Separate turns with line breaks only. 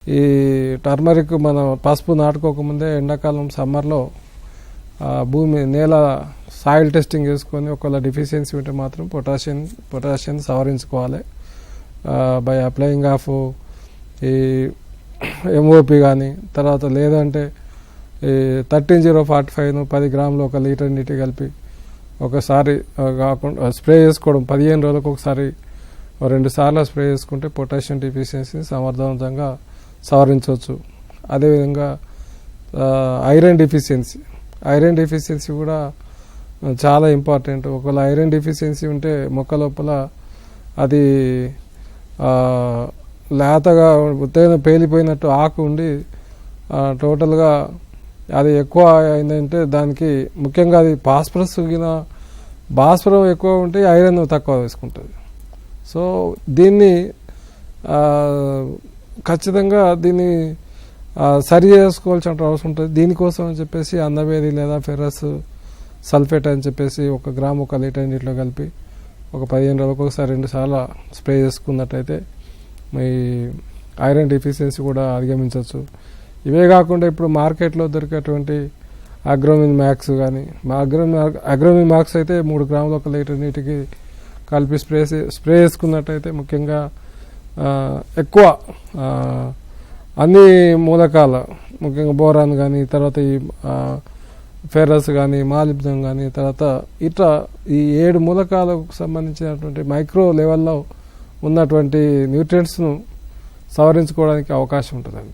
ఈ టర్మరిక్ మనం పసుపు నాటుకోకముందే ఎండాకాలం సమ్మర్లో భూమి నేల సాయిల్ టెస్టింగ్ చేసుకొని ఒకవేళ డిఫిషియన్సీ ఉంటే మాత్రం పొటాషియం సవరించుకోవాలి బై అప్లయింగ్ ఆఫ్ ఈ ఎంఓపి కానీ తర్వాత లేదంటే ఈ 13-045 10 గ్రాములు 1 లీటర్ నీటి కలిపి ఒకసారి కాకుండా స్ప్రే చేసుకోవడం 15 రోజులకు ఒకసారి 2 సార్లు స్ప్రే చేసుకుంటే పొటాషియం డిఫిషియన్సీని సమర్థవంతంగా సవరించవచ్చు. అదేవిధంగా ఐరన్ డిఫిషియన్సీ కూడా చాలా ఇంపార్టెంట్. ఒకవేళ ఐరన్ డిఫిషియన్సీ ఉంటే మొక్క లోపల అది లేతగా ఉత్తైన పేలిపోయినట్టు ఆకు ఉండి టోటల్గా అది ఎక్కువ అయిందంటే దానికి ముఖ్యంగా అది భాస్వరం ఎక్కువ ఉంటే ఐరన్ తక్కువ వేసుకుంటుంది. సో దీన్ని ఖచ్చితంగా దీన్ని సరి చేసుకోవాల్సిన అవసరం ఉంటుంది. దీనికోసం అని చెప్పేసి అందవేది లేదా ఫెర్రస్ సల్ఫేట్ అని చెప్పేసి 1 గ్రాము 1 లీటర్ నీటిలో కలిపి ఒక 15 రోజులకు ఒకసారి 2 సార్లు స్ప్రే చేసుకున్నట్టయితే మీ ఐరన్ డిఫిషియన్సీ కూడా అధిగమించవచ్చు. ఇవే కాకుండా ఇప్పుడు మార్కెట్లో దొరికేటువంటి అగ్రోమిన్ మ్యాక్స్ కానీ అగ్రోమిన్ మ్యాక్స్ అయితే 3 గ్రాములు 1 లీటర్ నీటికి కలిపి స్ప్రే చేసుకున్నట్టయితే ముఖ్యంగా ఎక్కువ అన్ని మూలకాల ముఖ్యంగా బోరాన్ కానీ తర్వాత ఈ ఫెర్రస్ కానీ మాలిబ్దం కానీ తర్వాత ఇట్లా ఈ 7 మూలకాలకు సంబంధించినటువంటి మైక్రో లెవెల్లో ఉన్నటువంటి న్యూట్రియంట్స్ను సవరించుకోవడానికి అవకాశం ఉంటుందండి.